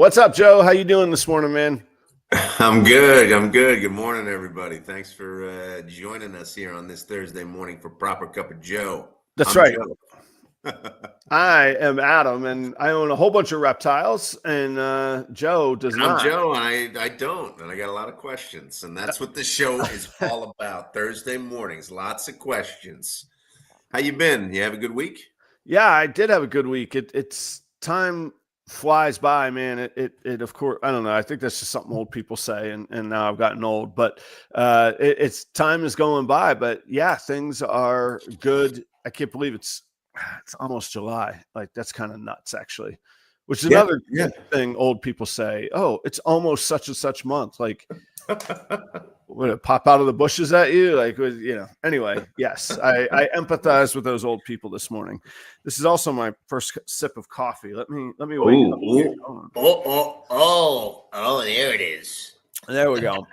What's up, Joe? How you doing this morning, man? I'm good. I'm good. Good morning, everybody. Thanks for joining us here on this Thursday morning for Proper Cup of Joe. That's I'm right. Joe. I am Adam, and I own a whole bunch of reptiles, and Joe does I'm not. Joe, and I don't, and I got a lot of questions, and that's what the show is all about. Thursday mornings, lots of questions. How you been? You have a good week? Yeah, I did have a good week. It's time flies by, man. It of course, I don't know. I think that's just something old people say, and now I've gotten old, but it's time is going by. But yeah, things are good. I can't believe it's almost July. Like that's kind of nuts, actually. Which is another thing old people say. Oh, it's almost such and such month. Like, would it pop out of the bushes at you? Like, anyway, yes, I empathize with those old people this morning. This is also my first sip of coffee. Let me wake up. There it is. There we go.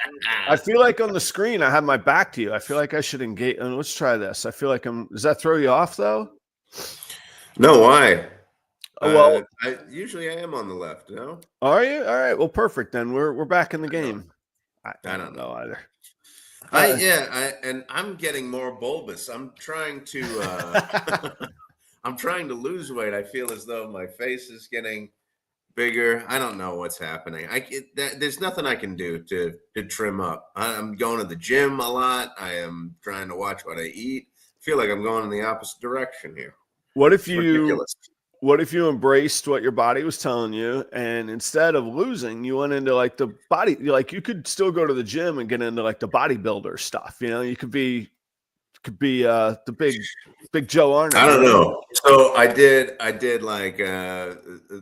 I feel like on the screen I have my back to you. I feel like I should engage. Let's try this. I feel like does that throw you off though? No, why? Well, I am on the left. No, are you? All right. Well, perfect. Then we're back in the game. I don't know either. And I'm getting more bulbous. I'm trying to I'm trying to lose weight. I feel as though my face is getting bigger. I don't know what's happening. There's nothing I can do to trim up. I'm going to the gym a lot. I am trying to watch what I eat. I feel like I'm going in the opposite direction here. What if you embraced what your body was telling you, and instead of losing, you went into like the body, like you could still go to the gym and get into like the bodybuilder stuff. You could be the big Joe Arnott. I don't know. So I did like there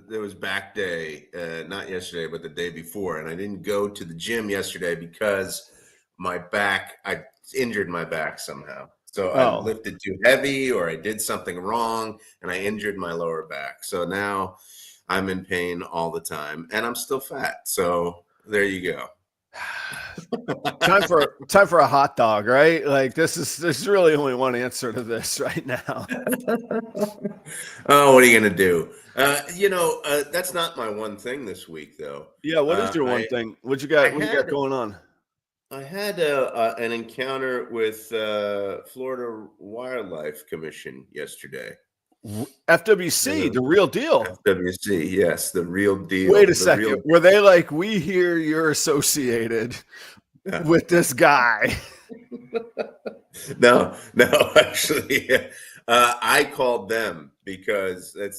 was back day, not yesterday, but the day before, and I didn't go to the gym yesterday because I injured my back somehow. So I lifted too heavy or I did something wrong and I injured my lower back. So now I'm in pain all the time and I'm still fat. So there you go. time for a hot dog, right? Like there's really only one answer to this right now. Oh, what are you going to do? That's not my one thing this week though. Yeah. What is your one thing? What you got going on? I had an encounter with Florida Wildlife Commission yesterday. FWC, the real deal. FWC, yes, the real deal. Wait a second. Were they like, we hear you're associated with this guy? No, actually, I called them because it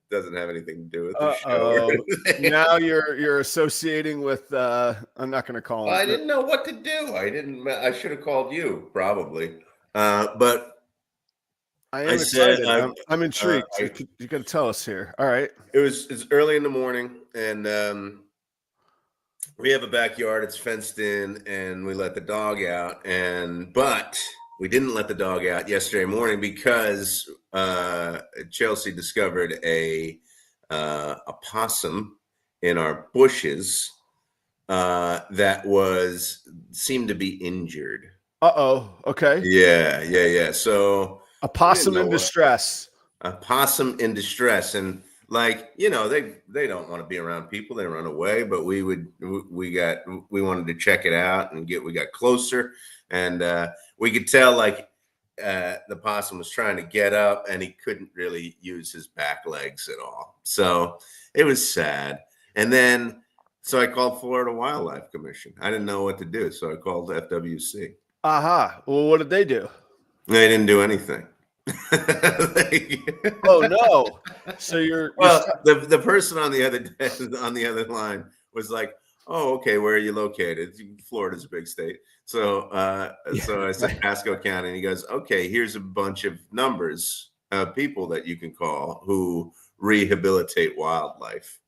doesn't have anything to do with the show. Now you're associating with I'm not going to call him. I didn't know what to do. I should have called you probably. But I'm excited. I'm intrigued. You got to tell us here. All right. It's early in the morning and we have a backyard. It's fenced in and we let the dog out but we didn't let the dog out yesterday morning because Chelsea discovered a possum in our bushes that seemed to be injured. Okay. Yeah. So a possum in distress. A possum in distress, and they don't want to be around people. They run away, but we wanted to check it out and we got closer, and we could tell the possum was trying to get up and he couldn't really use his back legs at all. So it was sad. And then, so I called Florida Wildlife Commission. I didn't know what to do. So I called FWC. Well, what did they do? They didn't do anything. Oh no. So the person on the other line was like, oh, okay, where are you located? Florida's a big state. So so I said Pasco County, and he goes, okay, here's a bunch of numbers of people that you can call who rehabilitate wildlife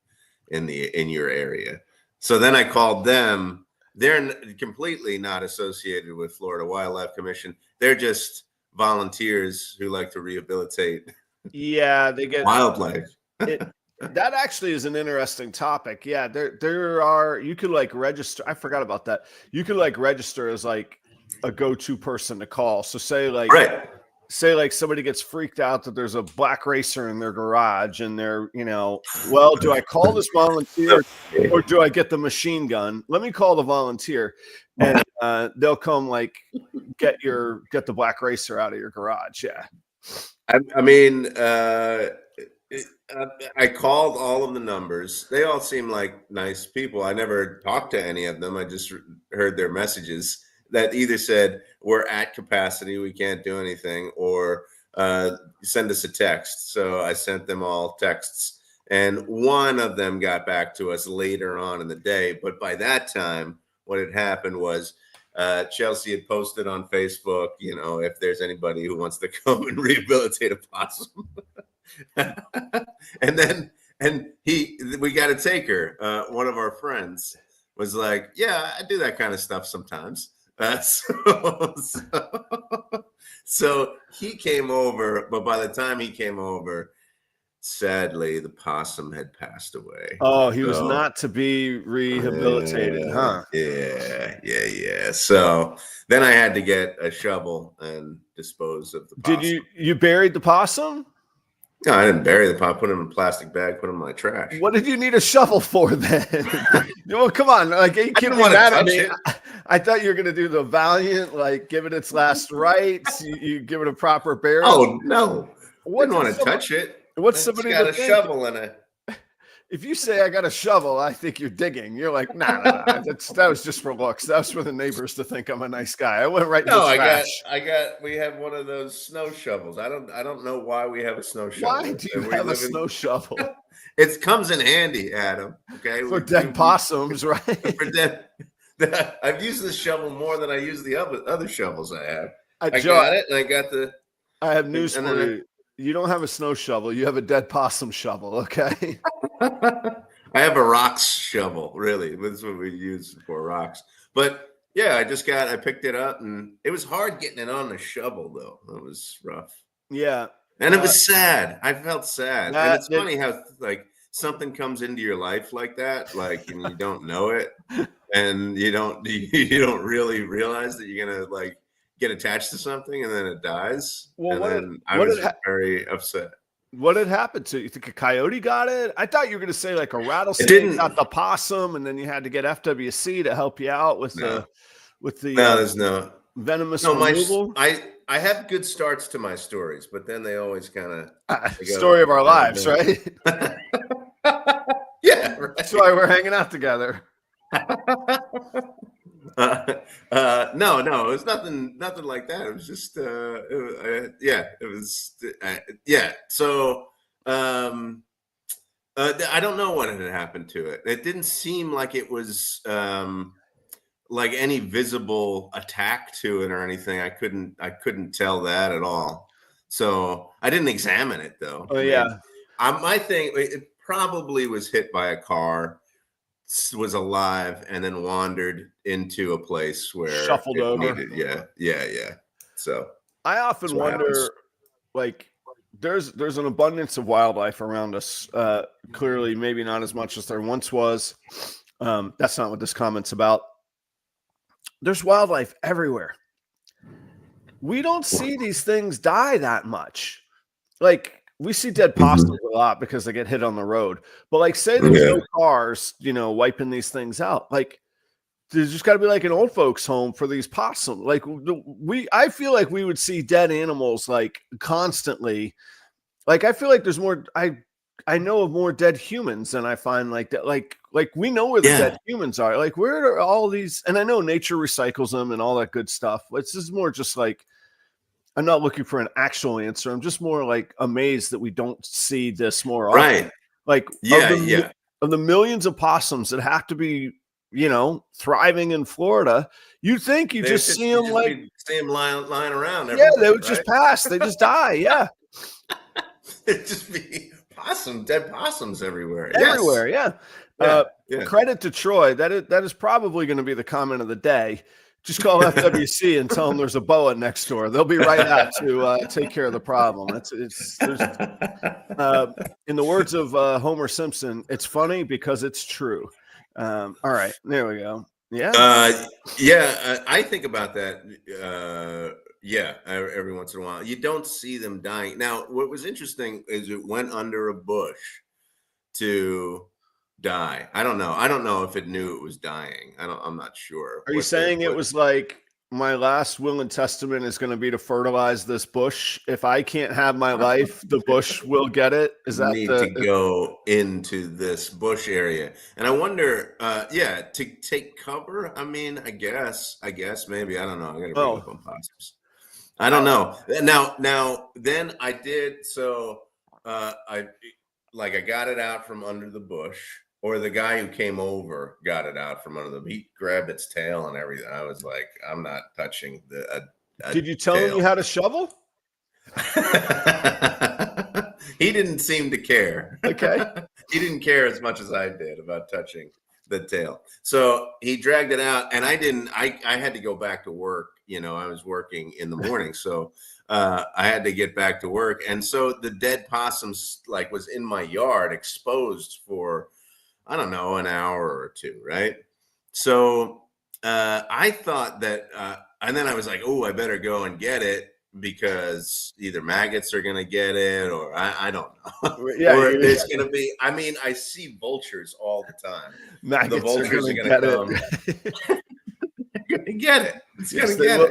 in your area. So then I called them. They're completely not associated with Florida Wildlife Commission. They're just volunteers who like to rehabilitate. Yeah, they get wildlife. That actually is an interesting topic. Yeah, there are, you could like register. I forgot about that. You could like register as like a go-to person to call. So say like, right. say like somebody gets freaked out that there's a black racer in their garage and they're, well, do I call this volunteer or do I get the machine gun? Let me call the volunteer, and they'll come like get the black racer out of your garage. Yeah. I mean, I called all of the numbers. They all seem like nice people. I never talked to any of them. I just heard their messages that either said, we're at capacity, we can't do anything, or send us a text. So I sent them all texts. And one of them got back to us later on in the day. But by that time, what had happened was Chelsea had posted on Facebook, if there's anybody who wants to come and rehabilitate a possum. and we got a taker. One of our friends was like, yeah, I do that kind of stuff sometimes. So he came over, but by the time he came over, sadly, the possum had passed away. Oh, he was not to be rehabilitated, huh? Yeah. So then I had to get a shovel and dispose of the possum. Did you buried the possum? No, I didn't bury the possum. Put him in a plastic bag, put him in my trash. What did you need a shovel for then? Well, come on. Like, you can't be mad at me. I thought you were going to do the valiant, like, give it its last rites. You give it a proper burial. Oh, no. Didn't want to touch it. What's somebody got a shovel and a... If you say I got a shovel, I think you're digging. You're like, nah. That was just for looks. That was for the neighbors to think I'm a nice guy. I went right. No, we have one of those snow shovels. I don't know why we have a snow shovel. Why do you have a snow shovel? It comes in handy, Adam. Okay, for dead possums, right? For dead. I've used this shovel more than I use the other shovels I have. I got it, and I got the. I have news for you. You don't have a snow shovel. You have a dead possum shovel, okay? I have a rocks shovel, really. That's what we use for rocks. But yeah, I picked it up, and it was hard getting it on the shovel, though. It was rough. Yeah. And it was sad. I felt sad. And it's funny how, like, something comes into your life like that, like, and you don't know it, and you don't really realize that you're going to, like, get attached to something, and then it dies. Well, I was very upset. What had happened to you? You think a coyote got it? I thought you were going to say like a rattlesnake got the possum, and then you had to get FWC to help you out with the there's no venomous removal. I have good starts to my stories, but then they always kind of story of our lives, right? Yeah, right. That's why we're hanging out together. No, it was nothing like that. It was just, So, I don't know what had happened to it. It didn't seem like it was, like any visible attack to it or anything. I couldn't tell that at all. So I didn't examine it though. Oh yeah. My thing, it probably was hit by a car, was alive, and then wandered into a place where shuffled over. Yeah. So I often wonder, like, there's an abundance of wildlife around us. Clearly, maybe not as much as there once was. That's not what this comment's about. There's wildlife everywhere. We don't see these things die that much. Like, we see dead possums a lot because they get hit on the road. But like, say there's no cars, wiping these things out. Like, there's just got to be like an old folks home for these possums. Like, I feel like we would see dead animals like constantly. Like, I feel like there's more. I know of more dead humans than I find like that. Like we know where the dead humans are. Like, where are all these? And I know nature recycles them and all that good stuff. It's just more just like, I'm not looking for an actual answer. I'm just more like amazed that we don't see this more often. Right. Like, of the millions of possums that have to be, thriving in Florida, you think you just see them lying around. Yeah, they would just pass. They just die. Yeah. It'd just be dead possums everywhere. Everywhere. Yes. Yeah. Credit to Troy. That is probably going to be the comment of the day. Just call FWC and tell them there's a boa next door. They'll be right out to take care of the problem. In the words of Homer Simpson, it's funny because it's true. All right, there we go. Yeah. I think about that Yeah, every once in a while. You don't see them dying. Now, what was interesting is it went under a bush to die. I don't know. I don't know if it knew it was dying. I'm not sure Are you saying it was like, my last will and testament is going to be to fertilize this bush? If I can't have my life, the bush will get it. Is that need to go into this bush area? And I wonder, yeah, to take cover. I mean, I guess maybe, I don't know. I got to read up on possums. I don't know. Now, then I did. So, I got it out from under the bush, or the guy who came over got it out from under the. He grabbed its tail and everything. I was like, I'm not touching the. Did you tell him you had a shovel? He didn't seem to care. Okay. He didn't care as much as I did about touching the tail. So he dragged it out, and I didn't. I had to go back to work. You know, I was working in the morning, so I had to get back to work. And so the dead possums was in my yard, exposed for, I don't know, an hour or two, right? So I thought that, and then I was like, oh, I better go and get it, because either maggots are going to get it, or I don't know. Yeah, or there's going to be, I mean, I see vultures all the time. Maggots the vultures are going to come. They're going to get it.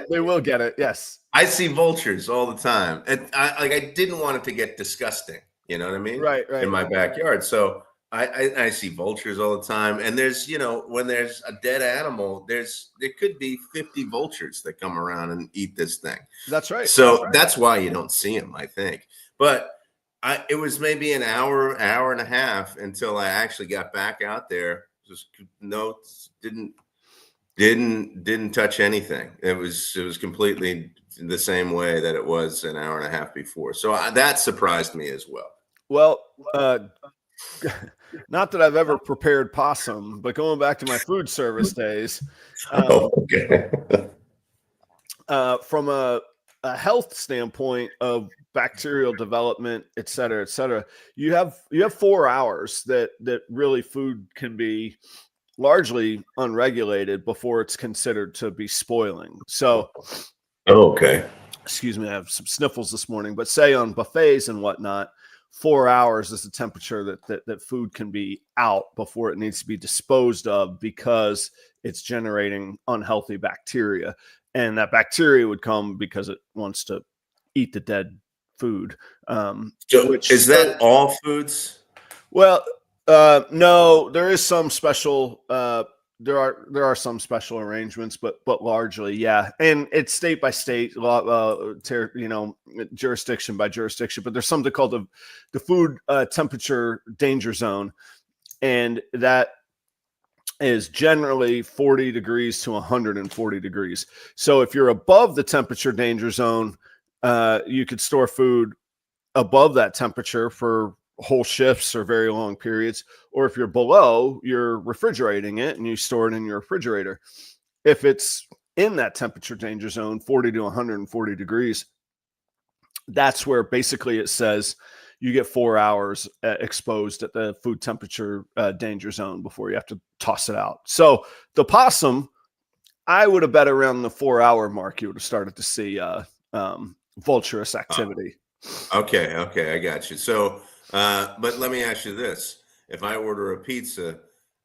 They will get it. Yes. I see vultures all the time. And I didn't want it to get disgusting. You know what I mean? Right. In my backyard. So I see vultures all the time. And there's, when there's a dead animal, there could be 50 vultures that come around and eat this thing. That's right. So that's why you don't see them, I think. But it was maybe an hour and a half until I actually got back out there. Just didn't touch anything. It was completely the same way that it was an hour and a half before. So that surprised me as well. Well, not that I've ever prepared possum, but going back to my food service days, okay. From a health standpoint of bacterial development, et cetera, you have 4 hours that really food can be largely unregulated before it's considered to be spoiling. So, okay. Excuse me, I have some sniffles this morning, but say on buffets and whatnot, 4 hours is the temperature that food can be out before it needs to be disposed of, because it's generating unhealthy bacteria. And that bacteria would come because it wants to eat the dead food. Is that all foods? Well, no, there is some special. There are some special arrangements, but largely, yeah. And it's state by state, jurisdiction by jurisdiction. But there's something called the food temperature danger zone, and that is generally 40 degrees to 140 degrees. So if you're above the temperature danger zone, you could store food above that temperature for whole shifts or very long periods. Or if you're below, you're refrigerating it and you store it in your refrigerator. If it's in that temperature danger zone, 40 to 140 degrees, that's where basically it says you get 4 hours exposed at the food temperature danger zone before you have to toss it out. So the possum, I would have bet around the 4 hour mark, you would have started to see vulturous activity. Okay, I got you. So, but let me ask you this. If I order a pizza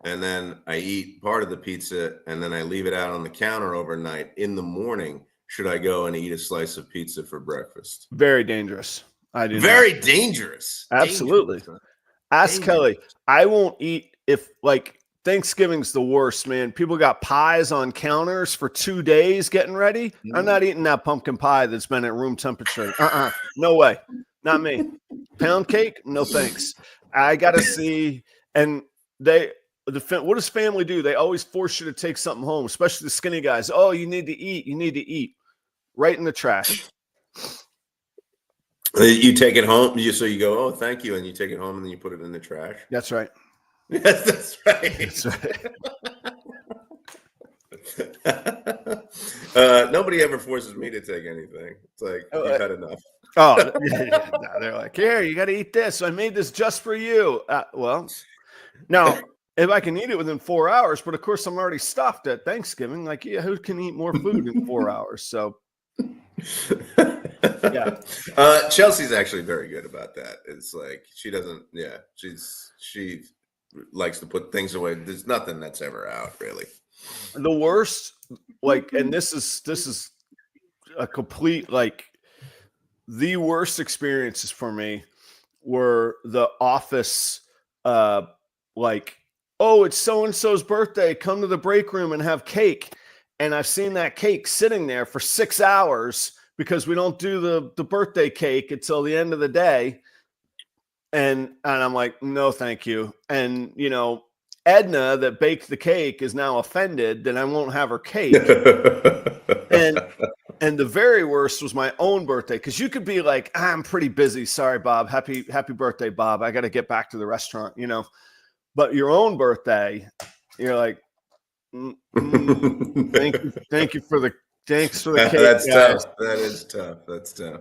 and then I eat part of the pizza and then I leave it out on the counter overnight, in the morning, should I go and eat a slice of pizza for breakfast? Very dangerous. Very dangerous. Absolutely. Dangerous. Ask Kelly. I won't eat if Thanksgiving's the worst, man. People got pies on counters for 2 days getting ready. Mm-hmm. I'm not eating that pumpkin pie that's been at room temperature. No way. Not me. Pound cake? No thanks. I got to see. And what does family do? They always force you to take something home, especially the skinny guys. Oh, you need to eat. You need to eat. Right in the trash. You take it home. So you go, oh, thank you. And you take it home and then you put it in the trash. That's right. Yes, that's right. That's right. Nobody ever forces me to take anything. It's like, you've had enough. Oh, yeah. No, they're like, here, you got to eat this. I made this just for you. Well, now, if I can eat it within 4 hours, but of course I'm already stuffed at Thanksgiving. Like, yeah, who can eat more food in 4 hours? So Yeah. Chelsea's actually very good about that. It's like she doesn't. Yeah, she likes to put things away. There's nothing that's ever out really. The worst, like, and this is a complete, like, the worst experiences for me were the office, like, oh, it's so and so's birthday, come to the break room and have cake. And I've seen that cake sitting there for 6 hours because we don't do the birthday cake until the end of the day. And I'm like, no, thank you. And Edna that baked the cake is now offended that I won't have her cake. And the very worst was my own birthday, because you could be like, I'm pretty busy. Sorry, Bob. Happy birthday, Bob. I got to get back to the restaurant, But your own birthday, you're like, thank you for the cake. That's guys. tough. That is tough. That's tough.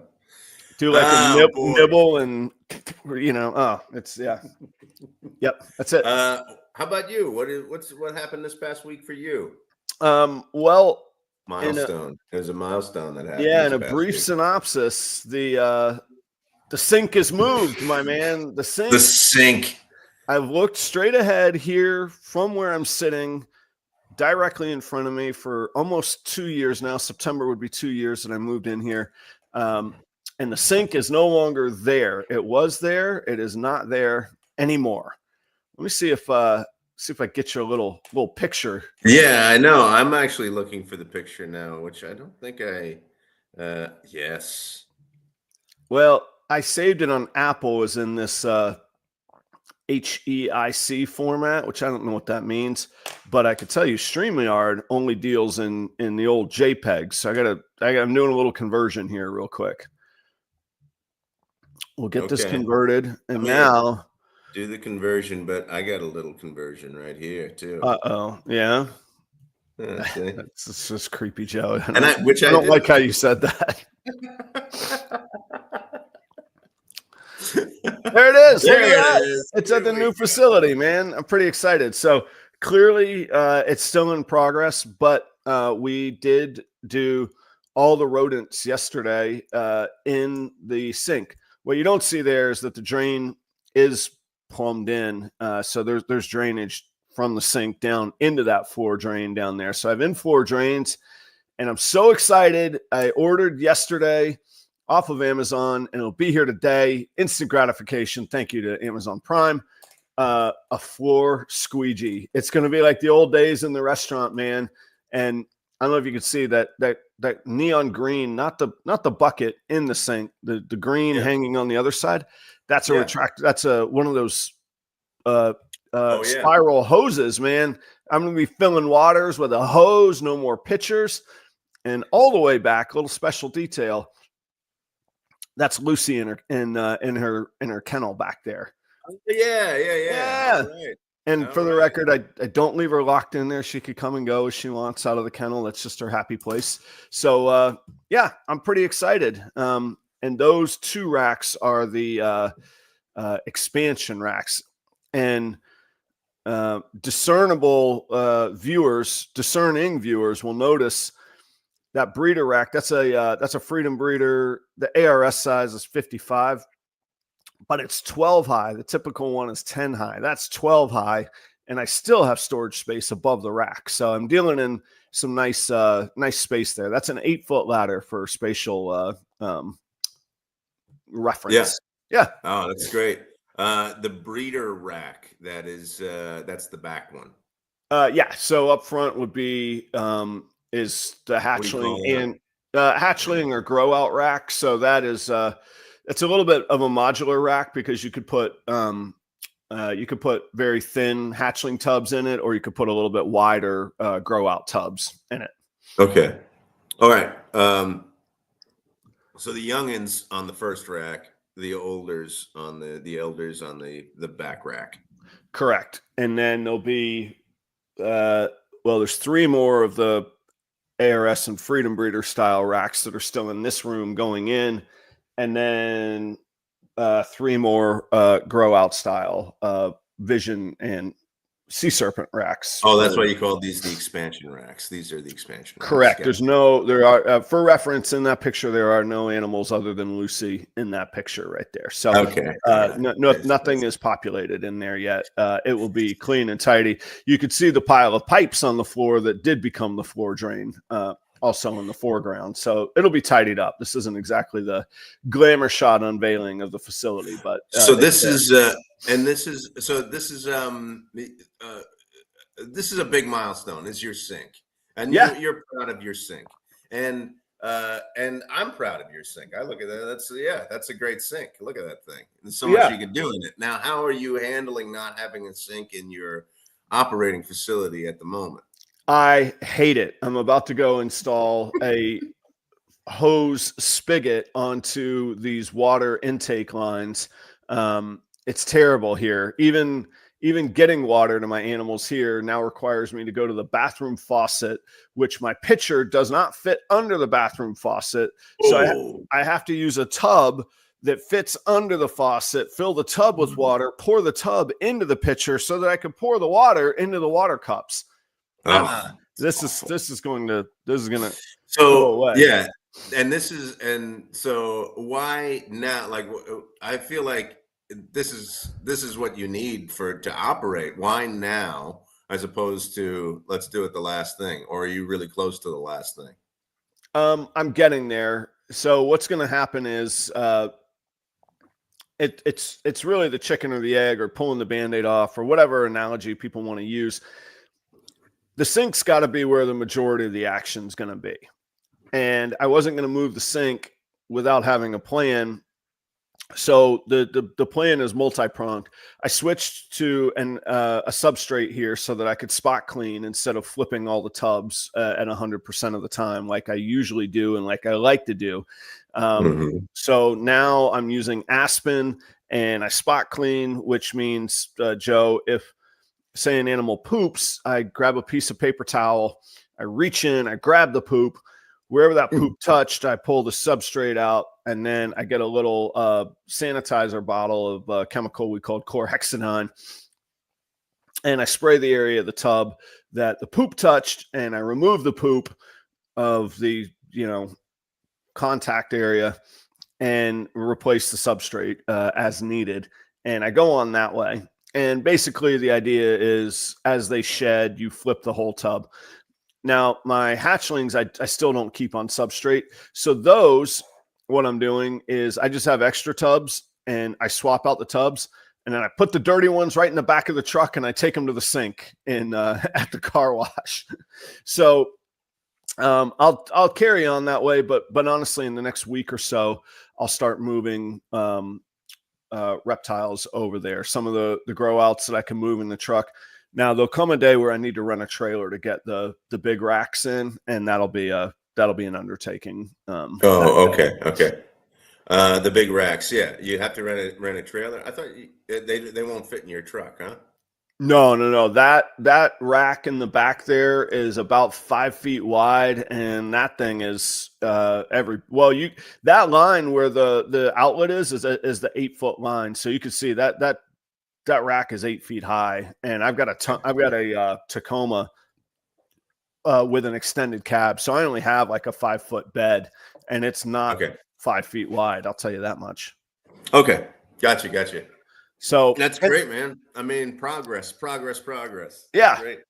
Do like a nibble and it's Yep, that's it. How about you? What happened this past week for you? Well, Milestone. There's a milestone that happened. Yeah, in a brief synopsis, the sink is moved, my man. The sink. I've looked straight ahead here from where I'm sitting, directly in front of me for almost 2 years now. September would be 2 years that I moved in here. And the sink is no longer there. It was there. It is not there anymore. Let me see if I get you a little picture. Yeah, I know. I'm actually looking for the picture now, which I don't think yes. Well, I saved it on Apple as in this HEIC format, which I don't know what that means, but I could tell you StreamYard only deals in the old JPEG. So I'm doing a little conversion here real quick. We'll get this converted, and now do the conversion, but I got a little conversion right here too. Yeah. Okay. That's just creepy, Joe. I don't like how you said that. There it is. Look at that. It's at the new facility, man. I'm pretty excited. So clearly it's still in progress, but we did do all the rodents yesterday in the sink. What you don't see there is that the drain is plumbed in. So there's drainage from the sink down into that floor drain down there. So I have in-floor drains, and I'm so excited. I ordered yesterday off of Amazon, and it'll be here today. Instant gratification. Thank you to Amazon Prime. A floor squeegee. It's going to be like the old days in the restaurant, man. And I don't know if you can see that neon green, not the bucket in the sink, the green hanging on the other side. That's a retractor. That's one of those spiral hoses, man. I'm going to be filling waters with a hose, no more pitchers. And all the way back, a little special detail. That's Lucy in her kennel back there. Yeah. Right. And for the record, I don't leave her locked in there. She could come and go as she wants out of the kennel. That's just her happy place. So I'm pretty excited. And those two racks are the expansion racks. And discerning viewers will notice that breeder rack. That's a Freedom breeder. The ARS size is 55, but it's 12 high. The typical one is 10 high. That's 12 high, and I still have storage space above the rack. So I'm dealing in some nice space there. That's an 8-foot ladder for spatial reference. Yeah. Oh, that's great. The breeder rack, that's the back one. So up front would be is the hatchling or grow out rack. So that is it's a little bit of a modular rack, because you could put very thin hatchling tubs in it, or you could put a little bit wider grow out tubs in it. Okay. All right. So the youngins on the first rack, the elders on the back rack. Correct. And then there'll be there's 3 more of the ARS and Freedom breeder style racks that are still in this room going in, and then 3 more grow out style Vision and sea serpent racks. Oh, that's why you call these the expansion racks. These are the expansion racks. Correct. There's no, there are, for reference in that picture, there are no animals other than Lucy in that picture right there. So, Okay. Right. nothing is populated in there yet. It will be clean and tidy. You could see the pile of pipes on the floor that did become the floor drain, also in the foreground. So it'll be tidied up. This isn't exactly the glamour shot unveiling of the facility, but so this is this is a big milestone. Is your sink, and yeah. you're proud of your sink, and I'm proud of your sink. I look at that. That's a great sink. Look at that thing. There's so much you can do in it. Now, how are you handling not having a sink in your operating facility at the moment? I hate it. I'm about to go install a hose spigot onto these water intake lines. It's terrible here. Even getting water to my animals here now requires me to go to the bathroom faucet, which my pitcher does not fit under the bathroom faucet. So I have to use a tub that fits under the faucet, fill the tub with water, pour the tub into the pitcher so that I can pour the water into the water cups. This is going to so go away. Yeah. And so why now? Like, I feel like this is what you need to operate. Why now, as opposed to let's do it the last thing? Or are you really close to the last thing? I'm getting there. So what's going to happen is it's really the chicken or the egg, or pulling the Band-Aid off, or whatever analogy people want to use. The sink's got to be where the majority of the action is going to be. And I wasn't going to move the sink without having a plan. So the plan is multi-pronged. I switched to a substrate here so that I could spot clean instead of flipping all the tubs at 100% of the time, like I usually do and like I like to do. So now I'm using Aspen and I spot clean, which means, Joe, if say an animal poops, I grab a piece of paper towel, I reach in, I grab the poop. Wherever that poop touched, I pull the substrate out, and then I get a little sanitizer bottle of a chemical we called chlorhexidine, and I spray the area of the tub that the poop touched, and I remove the poop of the contact area and replace the substrate as needed. And I go on that way. And basically the idea is as they shed, you flip the whole tub. Now, my hatchlings, I still don't keep on substrate. So those, what I'm doing is I just have extra tubs and I swap out the tubs, and then I put the dirty ones right in the back of the truck and I take them to the sink at the car wash. So I'll carry on that way, but honestly, in the next week or so, I'll start moving reptiles over there. Some of the grow outs that I can move in the truck. Now there'll come a day where I need to rent a trailer to get the big racks in, and that'll be an undertaking. Okay. The big racks, yeah. You have to rent a trailer. I thought they won't fit in your truck, huh? No. That rack in the back there is about 5 feet wide, and that thing is that line where the outlet is the 8-foot line, so you can see that rack is 8 feet high, and I've got a Tacoma with an extended cab, so I only have like a 5-foot bed, and it's not 5 feet wide. I'll tell you that much. Okay, gotcha. So that's great, man. I mean, progress. Yeah. Great.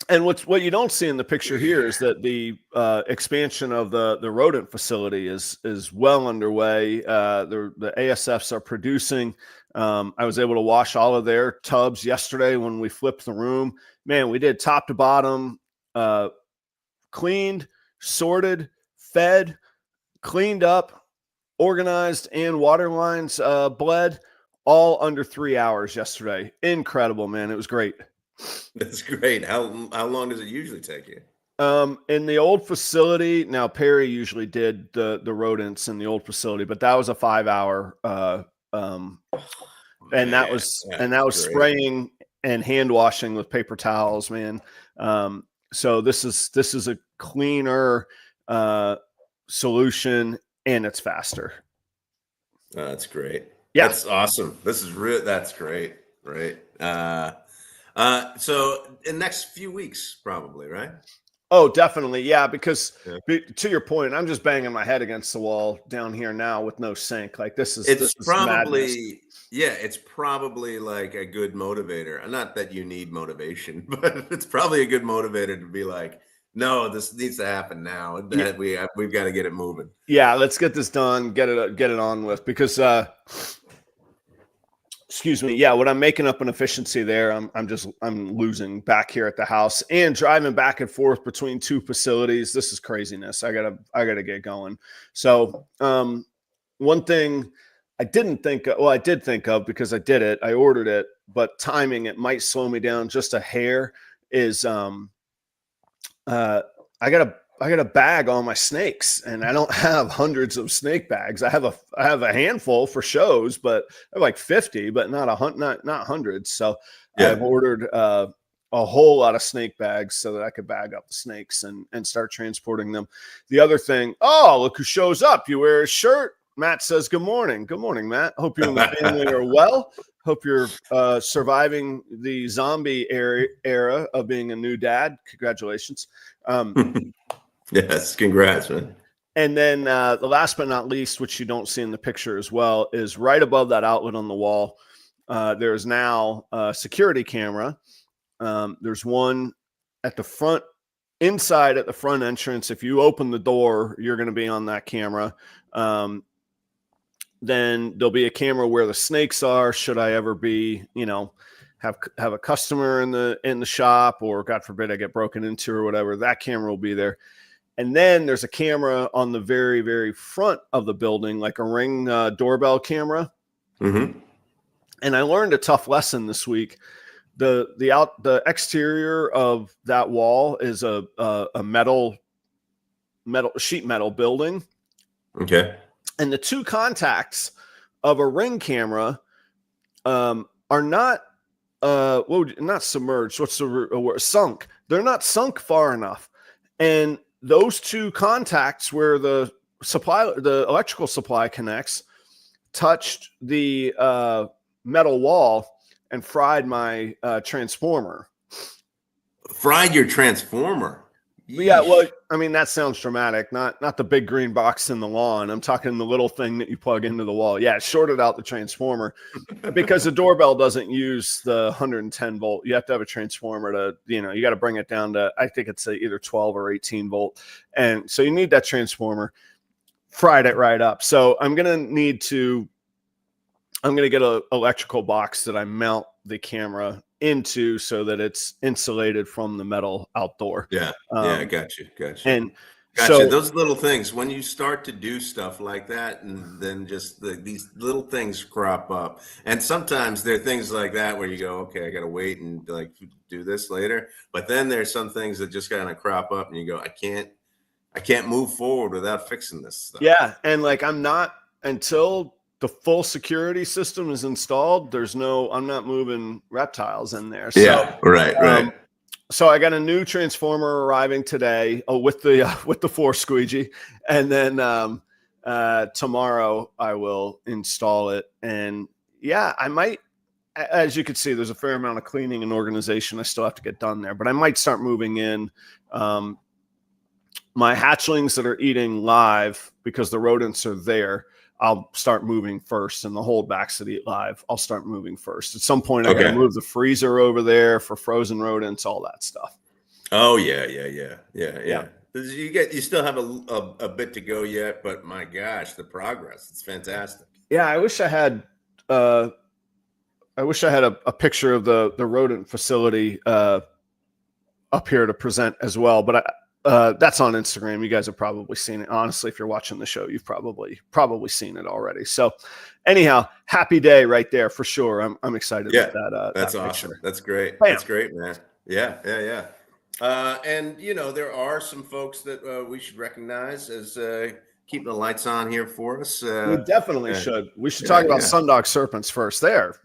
And what you don't see in the picture here is that the expansion of the rodent facility is well underway. The ASFs are producing. I was able to wash all of their tubs yesterday when we flipped the room. Man, we did top to bottom, cleaned, sorted, fed, cleaned up, organized, and water lines bled, all under 3 hours yesterday. Incredible, man. It was great. That's great. How long does it usually take you? In the old facility, now Perry usually did the rodents in the old facility, but that was a 5-hour and that was great. Spraying and hand washing with paper towels, man. So this is a cleaner solution, and it's faster. That's great. Yeah. That's awesome. That's great. Right. So in next few weeks, probably, right? Oh, definitely. Yeah, because Yeah. to your point, I'm just banging my head against the wall down here now with no sink. Like this It's is madness. probably, yeah, it's probably like a good motivator. Not that you need motivation, but it's probably a good motivator to be like, no, this needs to happen now. Yeah, That we've got to get it moving. yeah, let's get this done, get it on with because excuse me. Yeah, when I'm making up an efficiency there, I'm losing back here at the house and driving back and forth between two facilities. This is craziness. I gotta get going. So one thing I didn't think of, well, I did think of because I did it, I ordered it, but timing it might slow me down just a hair is uh I gotta bag all my snakes, and I don't have hundreds of snake bags. I have a handful for shows, but I have like 50, but not hundreds. So I've Yeah. ordered a whole lot of snake bags so that I could bag up the snakes and start transporting them. The other thing, oh, look who shows up. You wear a shirt. Matt says, good morning. Good morning, Matt. Hope you and the family are well. Hope you're surviving the zombie era of being a new dad. Congratulations. Yes, congrats, man. And then the last but not least, which you don't see in the picture as well, is right above that outlet on the wall. There is now a security camera. There's one at the front, inside at the front entrance. If you open the door, you're going to be on that camera. Then there'll be a camera where the snakes are. Should I ever be, have a customer in the shop, or God forbid I get broken into or whatever, that camera will be there. And then there's a camera on the very, very front of the building, like a Ring doorbell camera. Mm-hmm. And I learned a tough lesson this week. The exterior of that wall is a sheet metal building. Okay. And the two contacts of a Ring camera are not not submerged. What's the word? Sunk. They're not sunk far enough. And those two contacts where the electrical supply connects, touched the metal wall and fried my transformer. Fried your transformer? Yeah, well, I mean, that sounds dramatic. Not the big green box in the lawn. I'm talking the little thing that you plug into the wall. Yeah, it shorted out the transformer because the doorbell doesn't use the 110 volt. You have to have a transformer to, you got to bring it down to, I think it's either 12 or 18 volt. And so you need that transformer. Fried it right up. So I'm going to get an electrical box that I mount the camera into so that it's insulated from the metal outdoor. Yeah. Yeah. Got you. And gotcha. Those little things, when you start to do stuff like that, and then just these little things crop up. And sometimes there are things like that where you go, okay, I got to wait and like do this later. But then there's some things that just kind of crop up and you go, I can't move forward without fixing this stuff. Yeah. And like, I'm not, until the full right system is installed, I'm not moving reptiles in there. So, yeah, right. So I got a new transformer arriving today with the 4 squeegee. And then tomorrow I will install it. And yeah, I might, as you can see, there's a fair amount of cleaning and organization I still have to get done there, but I might start moving in my hatchlings that are eating live because the rodents are there. I'll start moving first, and the holdbacks that eat live, I'll start moving first. At some point, I got to move the freezer over there for frozen rodents, all that stuff. Oh yeah. You still have a bit to go yet, but my gosh, the progress, it's fantastic. Yeah, I wish I had a picture of the rodent facility up here to present as well, but that's on Instagram. You guys have probably seen it. Honestly, if you're watching the show, you've probably seen it already. So anyhow, happy day right there for sure. I'm excited about that. That's that awesome. picture. That's great. Bam. That's great, man. Yeah. And there are some folks that we should recognize as keeping the lights on here for us. We definitely should. We should talk about Sundog Serpents first. They're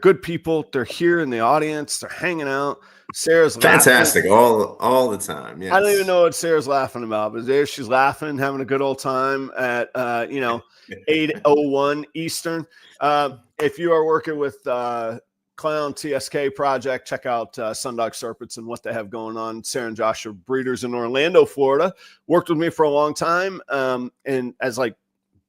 good people. They're here in the audience. They're hanging out. Sarah's fantastic all the time. Yes. I don't even know what Sarah's laughing about, but there she's laughing, having a good old time at 8:01 Eastern. If you are working with Clown TSK project. Check out Sundog Serpents and what they have going on. Sarah and Josh are breeders in Orlando, Florida. Worked with me for a long time, and as like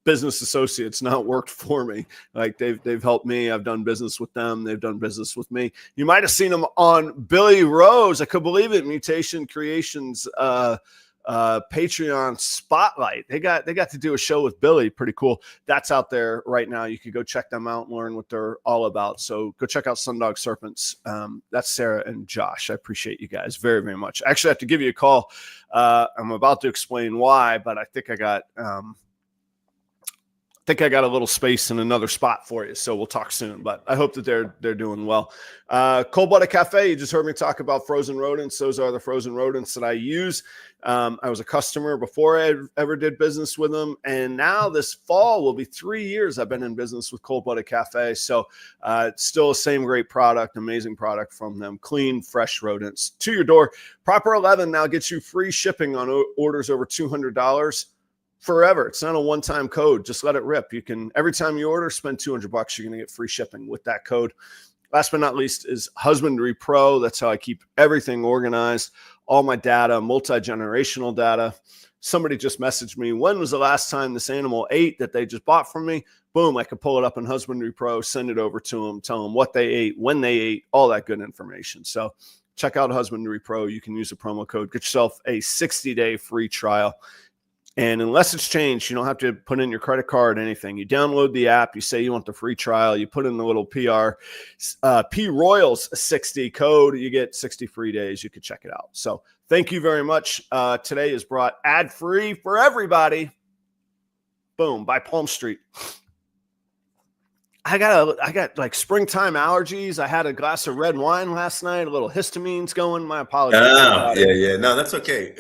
business associates, not worked for me. Like they've helped me. I've done business with them. They've done business with me. You might have seen them on Billy Rose. I could believe it. Mutation Creations Patreon spotlight. They got to do a show with Billy. Pretty cool. That's out there right now. You could go check them out and learn what they're all about. So go check out Sundog Serpents. That's Sarah and Josh. I appreciate you guys very, very much. I actually have to give you a call. I'm about to explain why, but I think I got a little space in another spot for you, so we'll talk soon. But I hope that they're doing well. Cold-Blooded Cafe, you just heard me talk about frozen rodents. Those are the frozen rodents that I use. I was a customer before I ever did business with them, and now this fall will be 3 years I've been in business with Cold-Blooded Cafe. So it's still the same great product, amazing product from them. Clean, fresh rodents to your door. Proper 11 now gets you free shipping on orders over $200. Forever. It's not a one-time code. Just let it rip. You can, every time you order, spend $200. You're going to get free shipping with that code. Last but not least is Husbandry Pro. That's how I keep everything organized. All my data, multi-generational data. Somebody just messaged me, when was the last time this animal ate that they just bought from me? Boom, I could pull it up in Husbandry Pro, send it over to them, tell them what they ate, when they ate, all that good information. So check out Husbandry Pro. You can use the promo code. Get yourself a 60-day free trial. And unless it's changed, you don't have to put in your credit card or anything. You download the app. You say you want the free trial. You put in the little P Royals 60 code. You get 60 free days. You could check it out. So thank you very much. Today is brought ad-free for everybody. Boom, by Palm Street. I got like springtime allergies. I had a glass of red wine last night. A little histamine's going. My apologies. Oh, yeah. No, that's okay.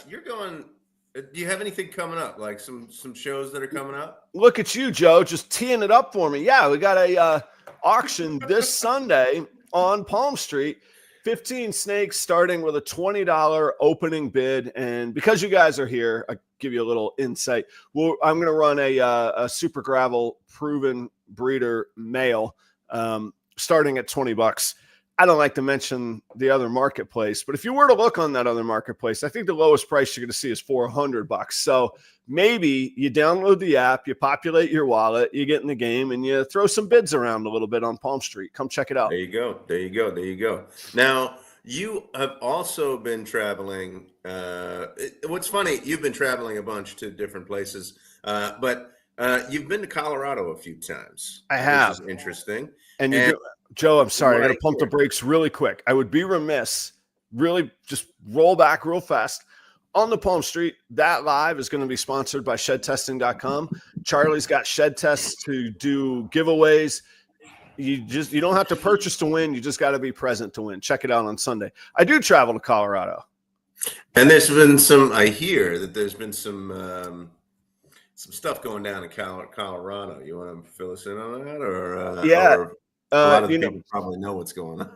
You're going. Do you have anything coming up? Like some shows that are coming up? Look at you, Joe, just teeing it up for me. Yeah, we got a auction this Sunday on Palm Street. 15 snakes starting with a $20 opening bid. And because you guys are here, I'll give you a little insight. Well, I'm going to run a super gravel proven breeder male starting at $20. I don't like to mention the other marketplace, but if you were to look on that other marketplace, I think the lowest price you're going to see is $400. So maybe you download the app, you populate your wallet, you get in the game, and you throw some bids around a little bit on Palm Street. Come check it out. There you go. Now, you have also been traveling. What's funny, you've been traveling a bunch to different places, but you've been to Colorado a few times. I have. Which is interesting. And Joe, I'm sorry. I got to pump the brakes really quick. I would be remiss. Really just roll back real fast. On the Palm Street, that live is going to be sponsored by shedtesting.com. Charlie's got shed tests to do giveaways. You don't have to purchase to win. You just got to be present to win. Check it out on Sunday. I do travel to Colorado. And there's been I hear that there's been some stuff going down in Colorado. You want to fill us in on that? Or yeah. A lot of people probably know what's going on.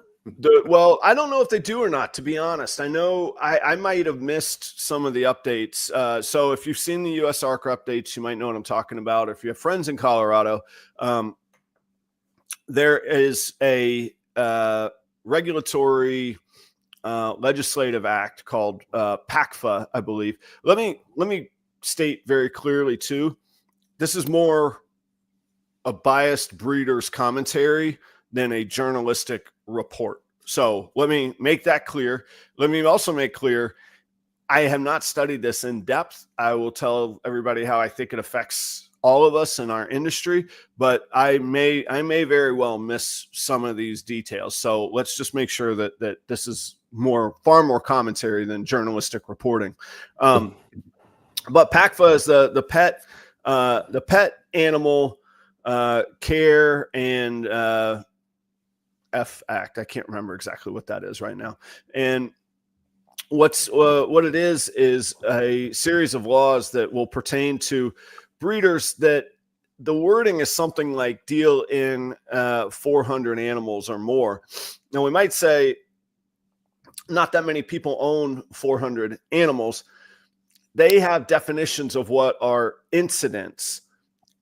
Well, I don't know if they do or not, to be honest. I know I might have missed some of the updates. So if you've seen the U.S. ARC updates, you might know what I'm talking about. If you have friends in Colorado, there is a regulatory legislative act called PACFA, I believe. Let me state very clearly, too, this is more a biased breeder's commentary than a journalistic report. So let me make that clear. Let me also make clear, I have not studied this in depth. I will tell everybody how I think it affects all of us in our industry, but I may very well miss some of these details. So let's just make sure that this is far more commentary than journalistic reporting. But PACFA is the pet animal care and F Act. I can't remember exactly what that is right now. And what it is a series of laws that will pertain to breeders that the wording is something like deal in 400 animals or more. Now we might say not that many people own 400 animals. They have definitions of what are incidents.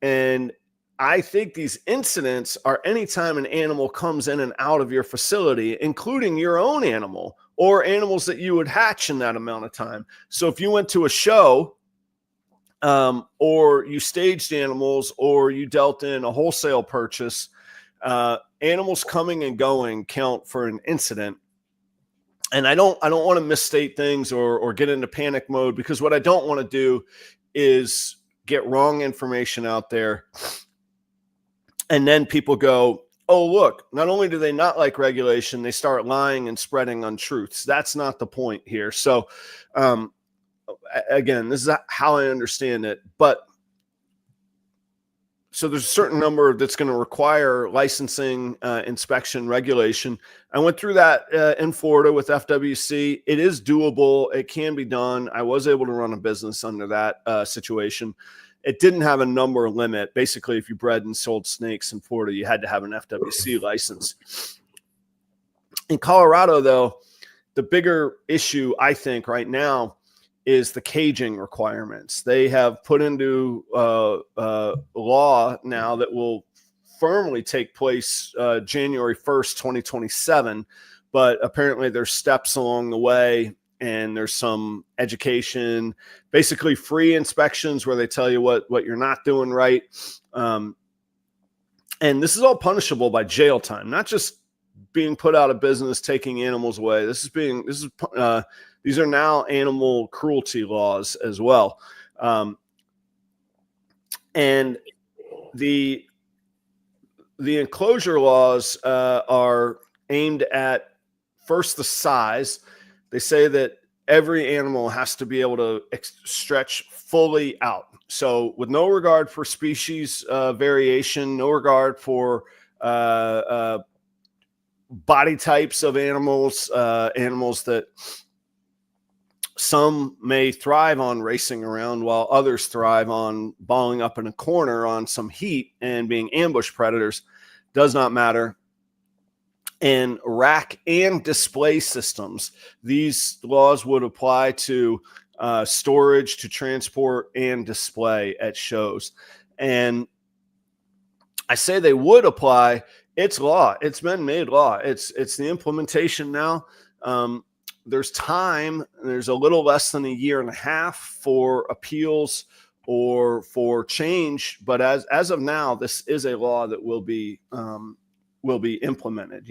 And I think these incidents are anytime an animal comes in and out of your facility, including your own animal or animals that you would hatch in that amount of time. So if you went to a show, or you staged animals, or you dealt in a wholesale purchase, animals coming and going count for an incident. And I don't want to misstate things or get into panic mode, because what I don't want to do is get wrong information out there. And then people go, oh, look, not only do they not like regulation, they start lying and spreading untruths. That's not the point here. So, again, this is how I understand it. But so there's a certain number that's going to require licensing, inspection, regulation. I went through that in Florida with FWC. It is doable. It can be done. I was able to run a business under that situation. It didn't have a number limit. Basically, if you bred and sold snakes in Florida, you had to have an FWC license. In Colorado, though, the bigger issue, I think, right now is the caging requirements. They have put into law now that will firmly take place January 1st, 2027. But apparently there's steps along the way, and there's some education, basically free inspections where they tell you what you're not doing right. And this is all punishable by jail time, not just being put out of business, taking animals away. These are now animal cruelty laws as well. And the enclosure laws are aimed at, first, the size. They say that every animal has to be able to stretch fully out. So with no regard for species variation, no regard for body types of animals, animals that some may thrive on racing around while others thrive on balling up in a corner on some heat and being ambush predators, does not matter. And rack and display systems. These laws would apply to storage, to transport, and display at shows. And I say they would apply. It's law. It's been made law. It's the implementation now. There's time. There's a little less than a year and a half for appeals or for change. But as of now, this is a law that will be implemented,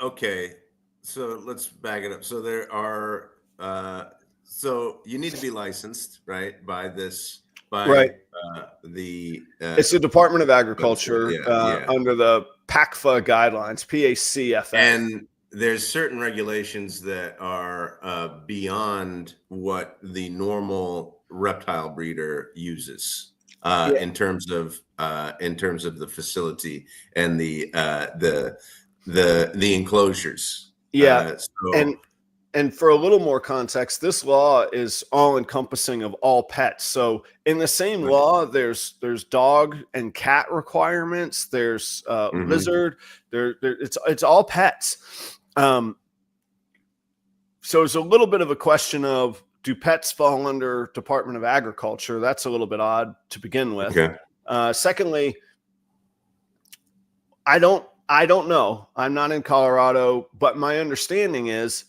Okay, so let's back it up. So there are, so you need to be licensed, right? Right. It's the Department of Agriculture under the PACFA guidelines, PACFA. And there's certain regulations that are beyond what the normal reptile breeder uses in terms of the facility and the enclosures. And for a little more context, this law is all encompassing of all pets. So in the same law, there's dog and cat requirements. There's lizard. It's all pets. So it's a little bit of a question of, do pets fall under Department of Agriculture? That's a little bit odd to begin with. Okay. Secondly, I don't know. I'm not in Colorado, but my understanding is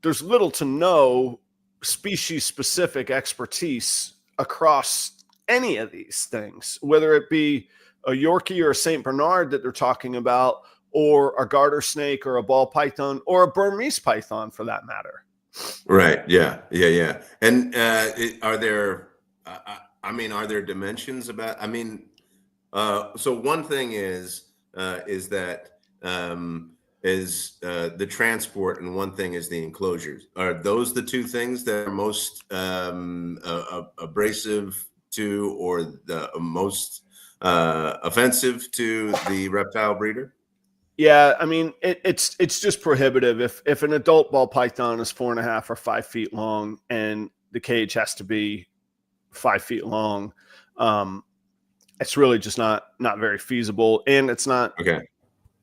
there's little to no species-specific expertise across any of these things, whether it be a Yorkie or a St. Bernard that they're talking about, or a garter snake or a ball python or a Burmese python for that matter. Right. Yeah. And are there dimensions about, so one thing is that the transport, and one thing is the enclosures. Are those the two things that are most abrasive to, or the most offensive to the reptile breeder? Yeah, it's just prohibitive. If an adult ball python is 4.5 or 5 feet long and the cage has to be 5 feet long, it's really just not very feasible, and it's not. Okay.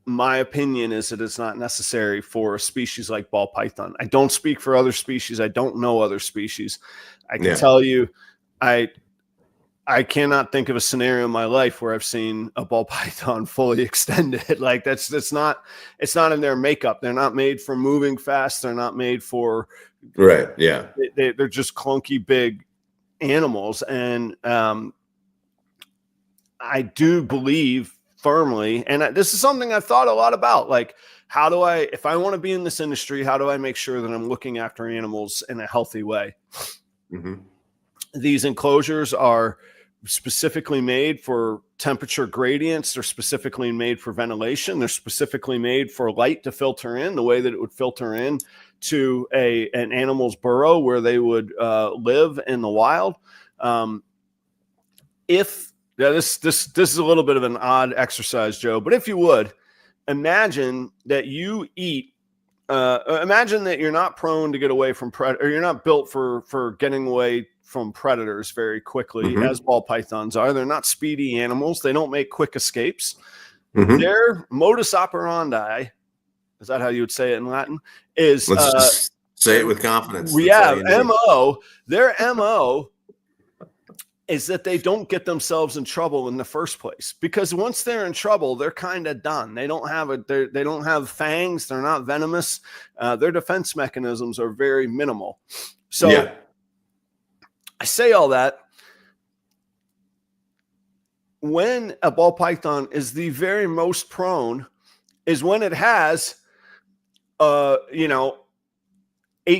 my opinion is that it's not necessary for a species like ball python. I don't speak for other species. I don't know other species. I can tell you, I cannot think of a scenario in my life where I've seen a ball python fully extended. Like it's not in their makeup. They're not made for moving fast. They're not made for, right. Yeah. They're just clunky, big animals. And I do believe firmly, and this is something I've thought a lot about, like, how do I, if I want to be in this industry, how do I make sure that I'm looking after animals in a healthy way? Mm-hmm. These enclosures are specifically made for temperature gradients. They're specifically made for ventilation. They're specifically made for light to filter in the way that it would filter in to an animal's burrow where they would live in the wild. This is a little bit of an odd exercise, Joe, but if you would imagine that you eat, imagine that you're not prone to get away from or you're not built for getting away from predators very quickly, as ball pythons are. They're not speedy animals. They don't make quick escapes. Their modus operandi, is that how you would say it in Latin? Is let's just say it with confidence. Their MO is that they don't get themselves in trouble in the first place, because once they're in trouble, they're kind of done. They don't have fangs. They're not venomous. Their defense mechanisms are very minimal. So I say all that. When a ball python is the very most prone is when it has, 8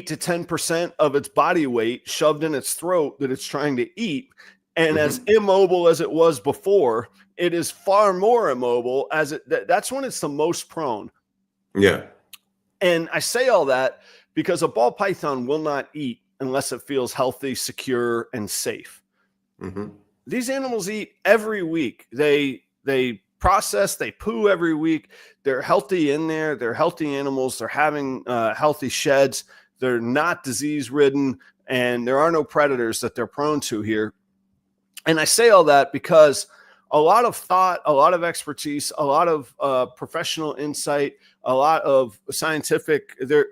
to 10% of its body weight shoved in its throat that it's trying to eat. And as immobile as it was before, it is far more immobile that's when it's the most prone. Yeah. And I say all that because a ball python will not eat unless it feels healthy, secure, and safe. These animals eat every week. They process, they poo every week. They're healthy in there. They're healthy animals. They're having healthy sheds. They're not disease ridden, and there are no predators that they're prone to here. And I say all that because a lot of thought, a lot of expertise, a lot of professional insight, a lot of scientific, there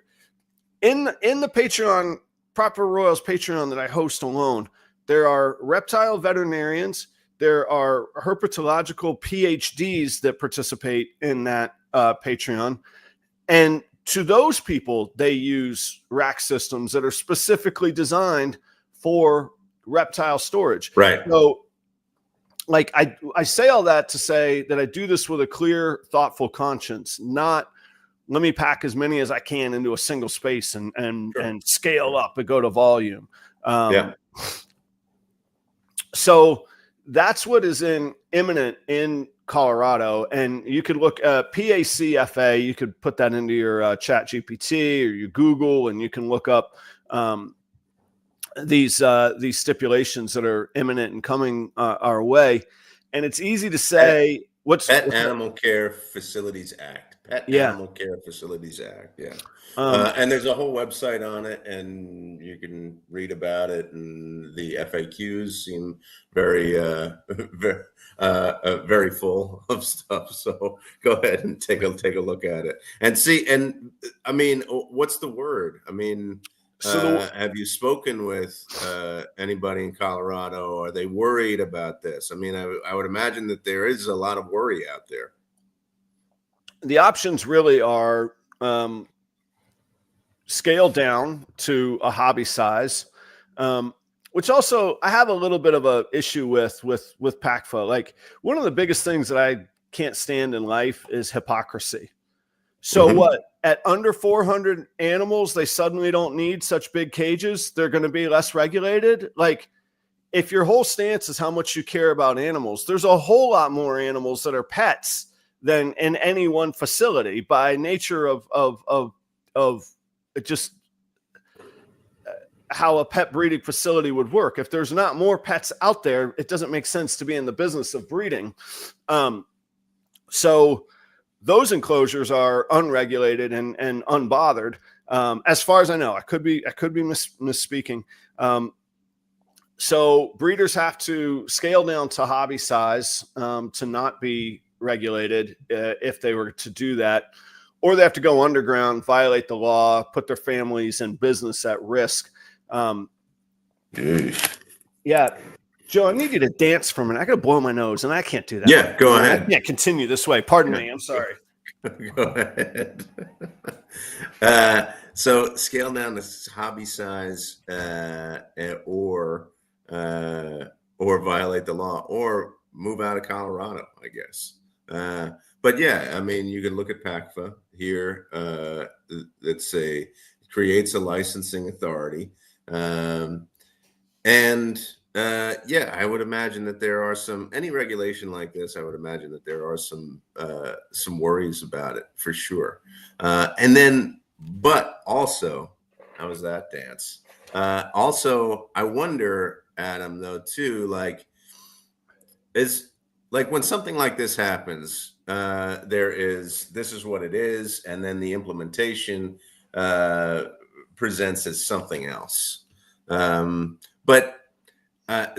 in the Patreon, Proper Royals Patreon that I host alone, there are reptile veterinarians, there are herpetological PhDs that participate in that Patreon. And to those people, they use rack systems that are specifically designed for reptile storage. Right. So like I say all that to say that I do this with a clear, thoughtful conscience, not let me pack as many as I can into a single space and scale up and go to volume. So that's what is imminent in Colorado. And you could look at PACFA, you could put that into your chat GPT or your Google, and you can look up these stipulations that are imminent and coming our way. And it's easy to say Pet Animal Care Facilities Act. Animal Care Facilities Act. Yeah. And there's a whole website on it, and you can read about it. And the FAQs seem very, very full of stuff. So go ahead and take a look at it and see. And I mean, what's the word? I mean, have you spoken with anybody in Colorado? Are they worried about this? I mean, I would imagine that there is a lot of worry out there. The options really are scale down to a hobby size, which also I have a little bit of a issue with PACFA. Like, one of the biggest things that I can't stand in life is hypocrisy. So what? At under 400 animals, they suddenly don't need such big cages. They're going to be less regulated. Like, if your whole stance is how much you care about animals, there's a whole lot more animals that are pets than in any one facility by nature of just how a pet breeding facility would work. If there's not more pets out there, it doesn't make sense to be in the business of breeding. So those enclosures are unregulated and unbothered. As far as I know, I could be misspeaking. So breeders have to scale down to hobby size to not be regulated if they were to do that, or they have to go underground, violate the law, put their families and business at risk. Yeah. Joe, I need you to dance for a minute. I got to blow my nose, and I can't do that. Yeah, go ahead. I can't continue this way. Pardon me. I'm sorry. Go ahead. So scale down to hobby size, or violate the law, or move out of Colorado, I guess. But yeah, I mean, you can look at PACFA here. It creates a licensing authority, yeah, I would imagine that there are any regulation like this. I would imagine that there are some worries about it for sure. But also, how was that dance? Also, I wonder, Adam, though, too, when something like this happens, this is what it is, and then the implementation presents as something else.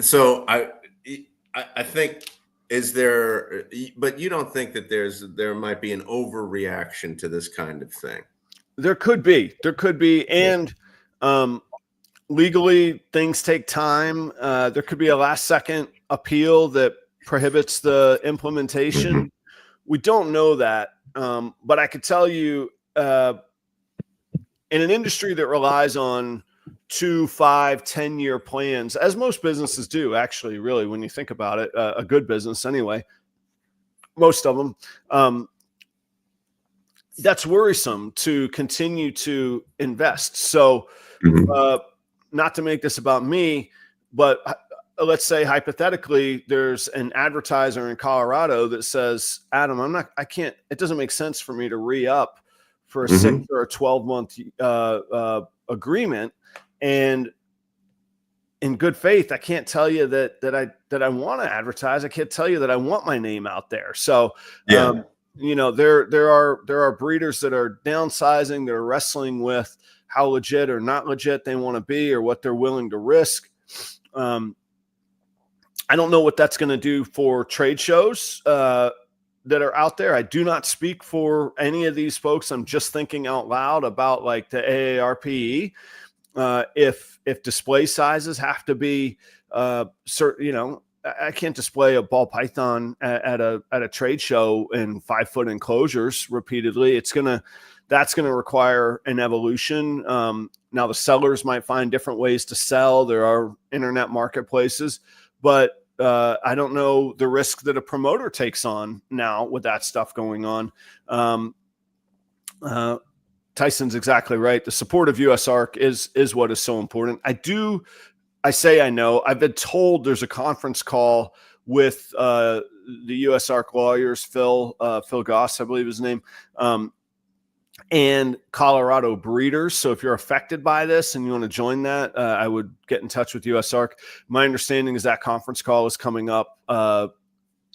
So I think, but you don't think that there might be an overreaction to this kind of thing? There could be, and legally things take time. There could be a last second appeal that prohibits the implementation. Mm-hmm. We don't know that, but I could tell you, in an industry that relies on 2, 5, 10-year plans, as most businesses do, actually, really, when you think about it, a good business anyway, most of them, that's worrisome to continue to invest. So not to make this about me, but let's say hypothetically there's an advertiser in Colorado that says, Adam, it doesn't make sense for me to re-up for a 6 or a 12-month agreement. And in good faith, I can't tell you that I want to advertise. I can't tell you that I want my name out there. So, there are breeders that are downsizing. They're wrestling with how legit or not legit they want to be, or what they're willing to risk. I don't know what that's going to do for trade shows that are out there. I do not speak for any of these folks. I'm just thinking out loud about like the AARPE. If display sizes have to be certain, I can't display a ball python at a trade show in 5-foot enclosures repeatedly. That's gonna require an evolution. Now the sellers might find different ways to sell. There are internet marketplaces, but I don't know the risk that a promoter takes on now with that stuff going on. Tyson's exactly right. The support of USARK is what is so important. I know. I've been told there's a conference call with the USARK lawyers, Phil Goss, I believe his name, and Colorado breeders. So if you're affected by this and you want to join that, I would get in touch with USARK. My understanding is that conference call is coming up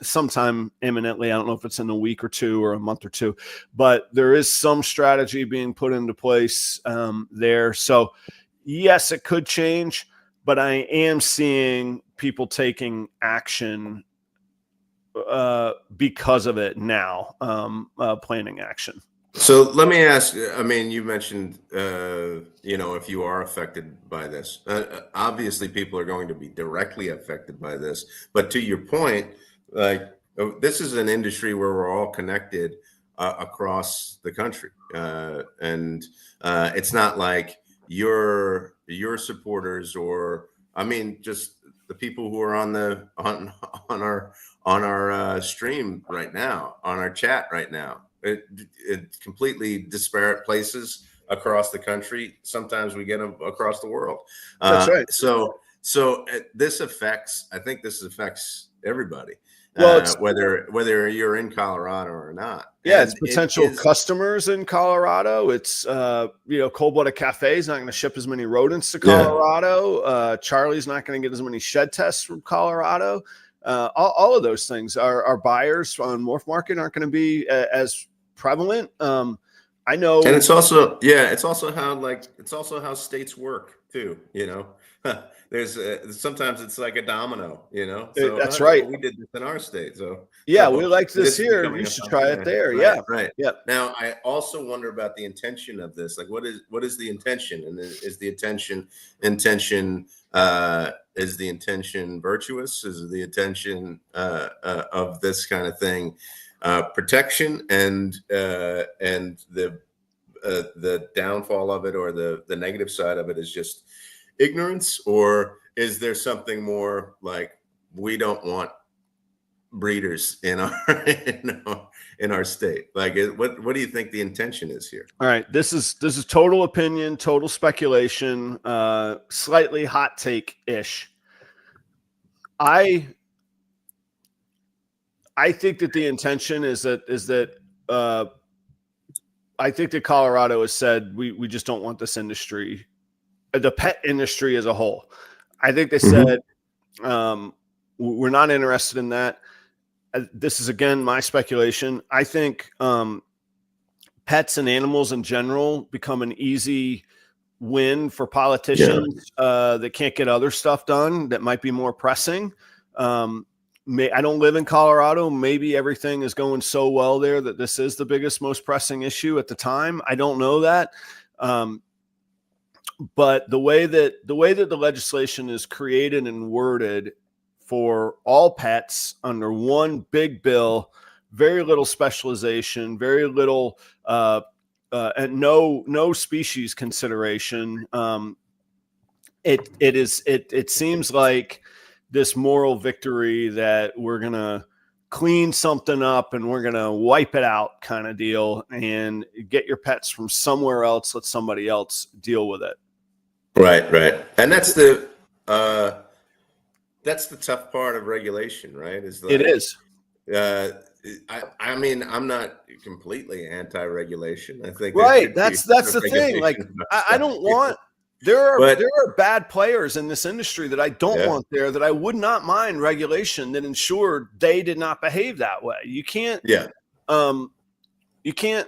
sometime imminently. I don't know if it's in a week or two or a month or two, but there is some strategy being put into place there. So yes, it could change, but I am seeing people taking action because of it now, planning action. So let me ask, I mean, you mentioned, if you are affected by this, obviously people are going to be directly affected by this, but to your point, this is an industry where we're all connected across the country, and it's not like your supporters, or just the people who are on our stream right now, on our chat right now. It completely disparate places across the country. Sometimes we get them across the world. That's right. So this affects everybody. Well, whether you're in Colorado or not. Yeah, it's potential customers in Colorado. It's Cold-Blooded Cafe is not going to ship as many rodents to Colorado. Yeah. Charlie's not going to get as many shed tests from Colorado. All of those things. Our buyers on Morph Market aren't going to be as prevalent. I know. And it's also, yeah, it's also how states work too, there's sometimes it's like a domino, so That's well, right. we did this in our state, Yeah, we liked this this is here. You becoming a should try it yeah, there. right, Yeah. right. Yep. Now I also wonder about the intention of this. Like, what is the intention, and is the intention virtuous? Is the intention of this kind of thing protection, and the downfall of it, or the negative side of it, is just ignorance? Or is there something more, like, we don't want breeders in our in our state? Like, what do you think the intention is here? All right. This is total opinion, total speculation, slightly hot take ish. I think that the intention is that I think that Colorado has said we just don't want this industry, the pet industry as a whole. I think they said we're not interested in that. This is, again, my speculation. I think pets and animals in general become an easy win for politicians that can't get other stuff done that might be more pressing. I don't live in Colorado. Maybe everything is going so well there that this is the biggest, most pressing issue at the time. I don't know that. But the way that the legislation is created and worded for all pets under one big bill, very little specialization, very little and no species consideration. It seems like this moral victory that we're gonna clean something up and we're gonna wipe it out kind of deal, and get your pets from somewhere else. Let somebody else deal with it. Right. And that's the tough part of regulation, right? Is like, It is. I mean, I'm not completely anti-regulation. I think Right. That's the thing. Like, I don't want. There are bad players in this industry that I don't want there, that I would not mind regulation that ensured they did not behave that way. You can't. You can't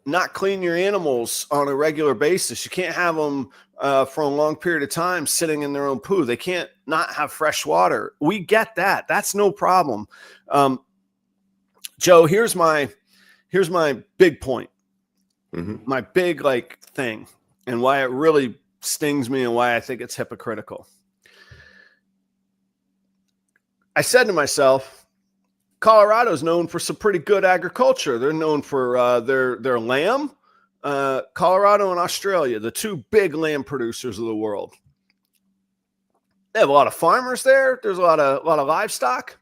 not clean your animals on a regular basis. You can't have them for a long period of time sitting in their own poo. They can't not have fresh water. We get that. That's no problem. Joe, here's my big point. My big thing, and why it really stings me and why I think it's hypocritical. I said to myself, Colorado's known for some pretty good agriculture. They're known for their lamb. Colorado and Australia, the two big lamb producers of the world. They have a lot of farmers there. There's a lot of livestock.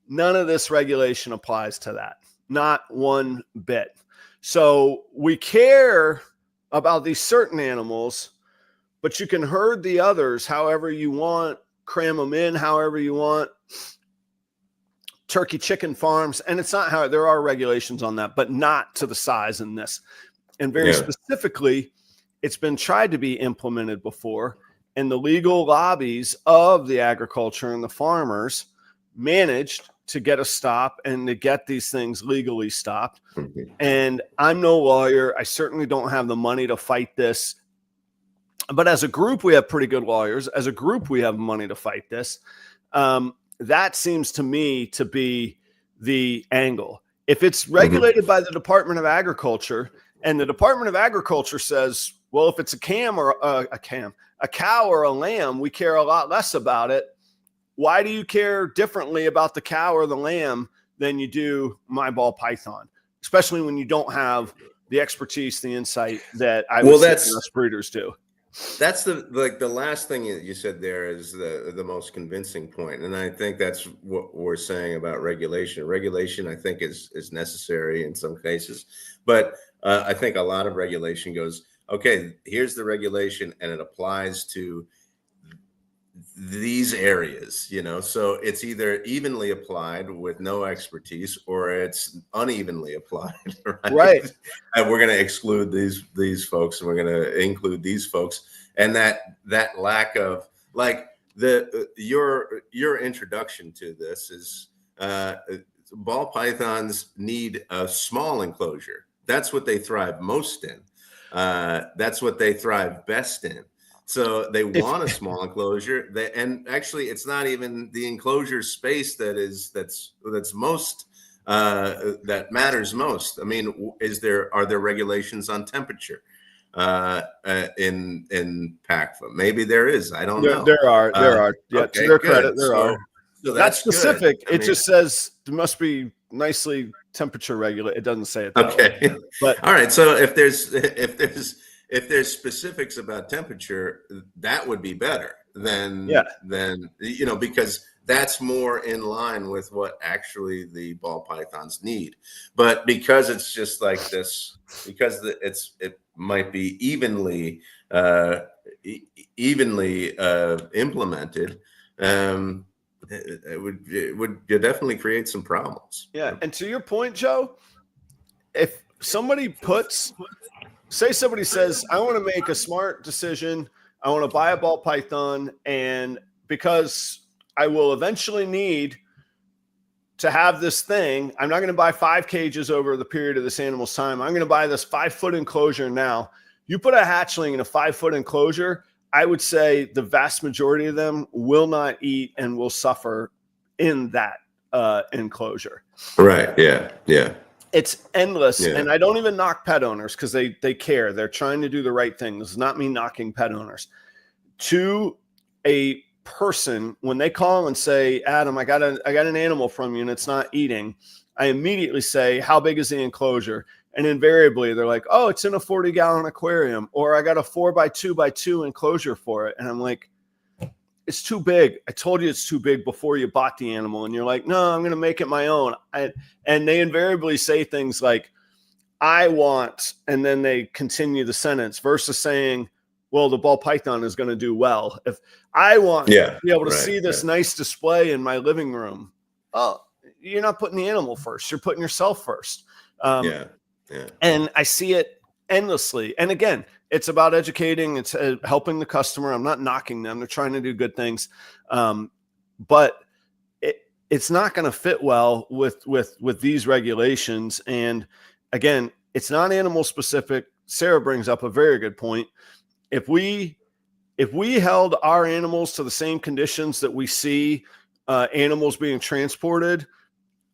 None of this regulation applies to that. Not one bit. So we care about these certain animals, but you can herd the others however you want, cram them in however you want. Turkey chicken farms, and it's not how there are regulations on that, but not to the size in this. And very specifically, it's been tried to be implemented before, and the legal lobbies of the agriculture and the farmers managed to get a stop and to get these things legally stopped. And I'm no lawyer. I certainly don't have the money to fight this. But as a group, we have pretty good lawyers. As a group, we have money to fight this. That seems to me to be the angle. If it's regulated by the Department of Agriculture, and the Department of Agriculture says, well, if it's a cow or a lamb, we care a lot less about it. Why do you care differently about the cow or the lamb than you do my ball python? Especially when you don't have the expertise, the insight that us breeders do. That's the last thing that you said there is the most convincing point. And I think that's what we're saying about regulation. Regulation, I think, is necessary in some cases. But I think a lot of regulation goes, okay, here's the regulation, and it applies to these areas, so it's either evenly applied with no expertise, or it's unevenly applied, right? And we're going to exclude these folks, and we're going to include these folks. And that lack of, like, your introduction to this is ball pythons need a small enclosure. That's what they thrive most in. That's what they thrive best in. So they want a small enclosure. And actually, it's not even the enclosure space that's most that matters most. I mean, are there regulations on temperature in PACFA? Maybe there is. I don't know. There are. Yeah, okay, to their good. credit, there are. So Not that's specific. good. It just says there must be nicely temperature regulated. It doesn't say it that okay. way. But all right. So if there's specifics about temperature, that would be better than because that's more in line with what actually the ball pythons need. But because it's just like this, because it might be evenly implemented, it would definitely create some problems. Yeah, and to your point, Joe, if somebody say somebody says, I want to make a smart decision, I want to buy a ball python, and because I will eventually need to have this thing, I'm not going to buy 5 cages over the period of this animal's time. I'm going to buy this 5-foot enclosure now. You put a hatchling in a 5-foot enclosure, I would say the vast majority of them will not eat and will suffer in that enclosure. Right. Yeah. Yeah. It's endless. Yeah. And I don't even knock pet owners because they care. They're trying to do the right thing. This is not me knocking pet owners. To a person, when they call and say, Adam, I got an animal from you and it's not eating, I immediately say, how big is the enclosure? And invariably they're like, oh, it's in a 40-gallon aquarium, or I got a 4x2x2 enclosure for it. And I'm like, it's too big. I told you it's too big before you bought the animal. And you're like, no, I'm going to make it my own. And they invariably say things like, I want, and then they continue the sentence versus saying, well, the ball python is going to do well. If I want to be able to see this nice display in my living room, oh, you're not putting the animal first. You're putting yourself first. And I see it endlessly. And again, it's about educating. It's helping the customer. I'm not knocking them. They're trying to do good things. But it's not going to fit well with these regulations. And again, it's not animal specific. Sarah brings up a very good point. If we held our animals to the same conditions that we see animals being transported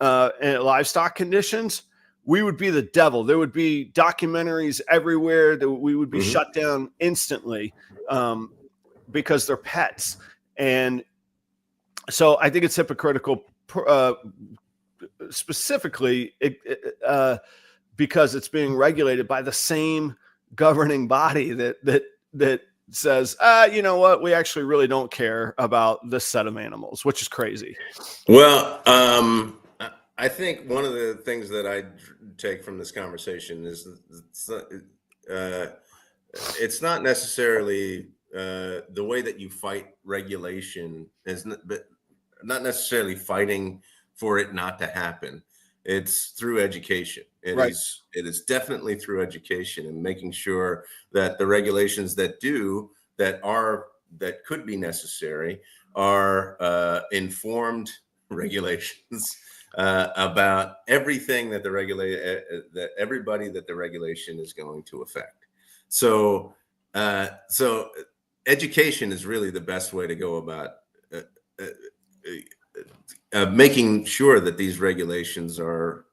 in livestock conditions, we would be the devil. There would be documentaries everywhere that we would be shut down instantly because they're pets. And so I think it's hypocritical specifically because it's being regulated by the same governing body that says, you know what, we actually really don't care about this set of animals, which is crazy. Well, I think one of the things that I take from this conversation is it's not necessarily the way that you fight regulation is not necessarily fighting for it not to happen. It's through education. It is definitely through education and making sure that the regulations that could be necessary are informed regulations about everything that everybody that the regulation is going to affect. So education is really the best way to go about making sure that these regulations are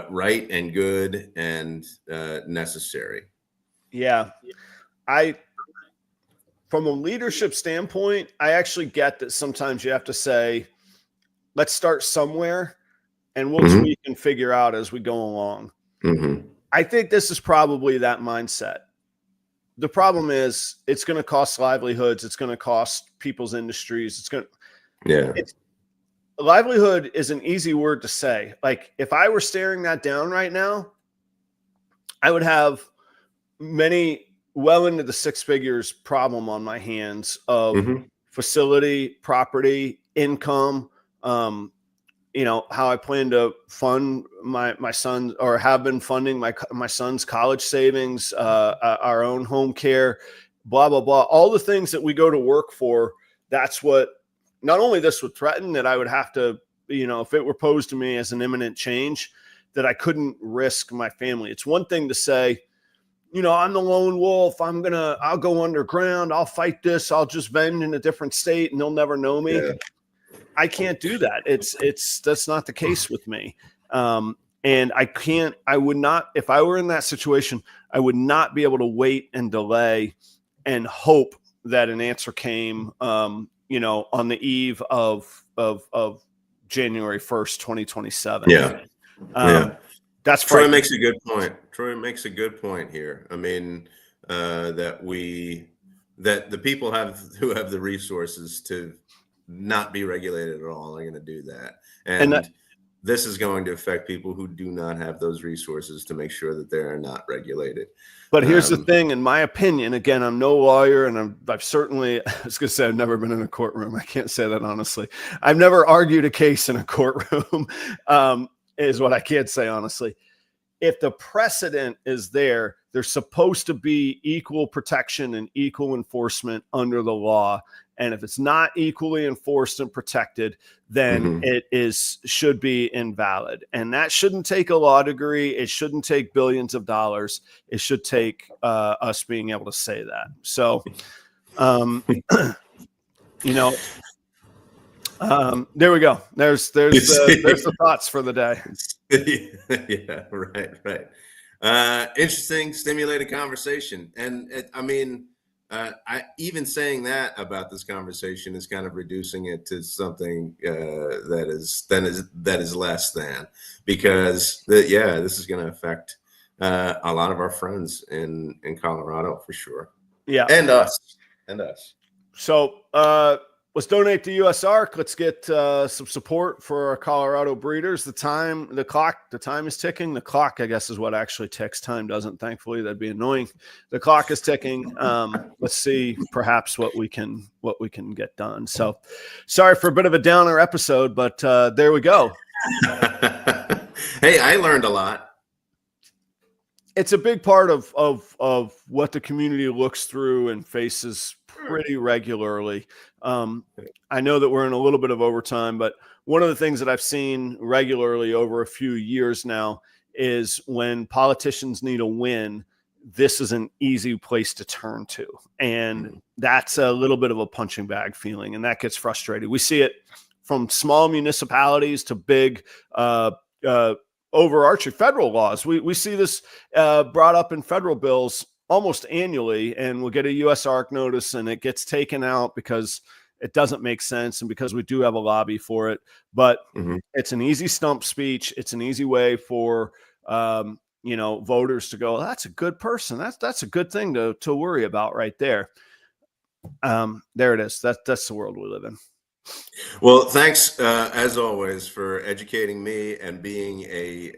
right and good and necessary. Yeah. From a leadership standpoint, I actually get that sometimes you have to say, let's start somewhere and we'll tweak and figure out as we go along. I think this is probably that mindset. The problem is it's going to cost livelihoods. It's going to cost people's industries. Livelihood is an easy word to say. Like if I were staring that down right now, I would have many well into the 6 figures problem on my hands of facility, property, income, how I plan to fund my son, or have been funding my son's college savings, our own home care, blah, blah, blah. All the things that we go to work for. That's what, not only this would threaten that I would have to if it were posed to me as an imminent change, that I couldn't risk my family. It's one thing to say, I'm the lone wolf. I'll go underground. I'll fight this. I'll just vend in a different state and they'll never know me. Yeah. I can't do that. That's not the case with me. And I would not, if I were in that situation, I would not be able to wait and delay and hope that an answer came, on the eve of January 1st, 2027. Yeah. That's Troy makes a good point. Troy makes a good point here. I mean, that the people who have the resources to not be regulated at all are going to do that. And this is going to affect people who do not have those resources to make sure that they are not regulated. But here's the thing, in my opinion, again, I'm no lawyer, and I've certainly, I was going to say I've never been in a courtroom. I can't say that honestly. I've never argued a case in a courtroom, is what I can't say honestly. If the precedent is there, there's supposed to be equal protection and equal enforcement under the law. And if it's not equally enforced and protected, then it should be invalid. And that shouldn't take a law degree. It shouldn't take billions of dollars. It should take us being able to say that. So, there we go. There's the thoughts for the day. Yeah, right. Interesting, stimulated conversation. And I even saying that about this conversation is kind of reducing it to something that is less than, because this is going to affect a lot of our friends in Colorado for sure. Yeah, and us. So let's donate to US Ark. Let's get some support for our Colorado breeders. The time is ticking. The clock, I guess, is what actually ticks. Time doesn't, thankfully. That'd be annoying. The clock is ticking. Let's see perhaps what we can get done. So sorry for a bit of a downer episode, but there we go. Hey, I learned a lot. It's a big part of what the community looks through and faces pretty regularly. I know that we're in a little bit of overtime, but one of the things that I've seen regularly over a few years now is when politicians need a win, this is an easy place to turn to. And that's a little bit of a punching bag feeling, and that gets frustrating. We see it from small municipalities to big overarching federal laws. We see this brought up in federal bills almost annually, and we'll get a US Ark notice and it gets taken out because it doesn't make sense and because we do have a lobby for it. But it's an easy stump speech. It's an easy way for voters to go, that's a good person. That's a good thing to worry about right there. There it is. That's the world we live in. Well, thanks as always for educating me and being a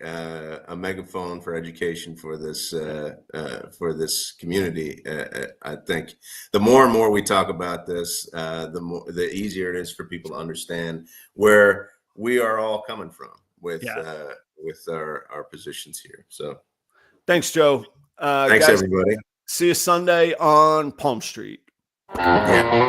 megaphone for education for this community. I think the more and more we talk about this, the easier it is for people to understand where we are all coming from with our positions here. So, thanks, Joe. Thanks, guys, everybody. See you Sunday on Palm Street. Yeah.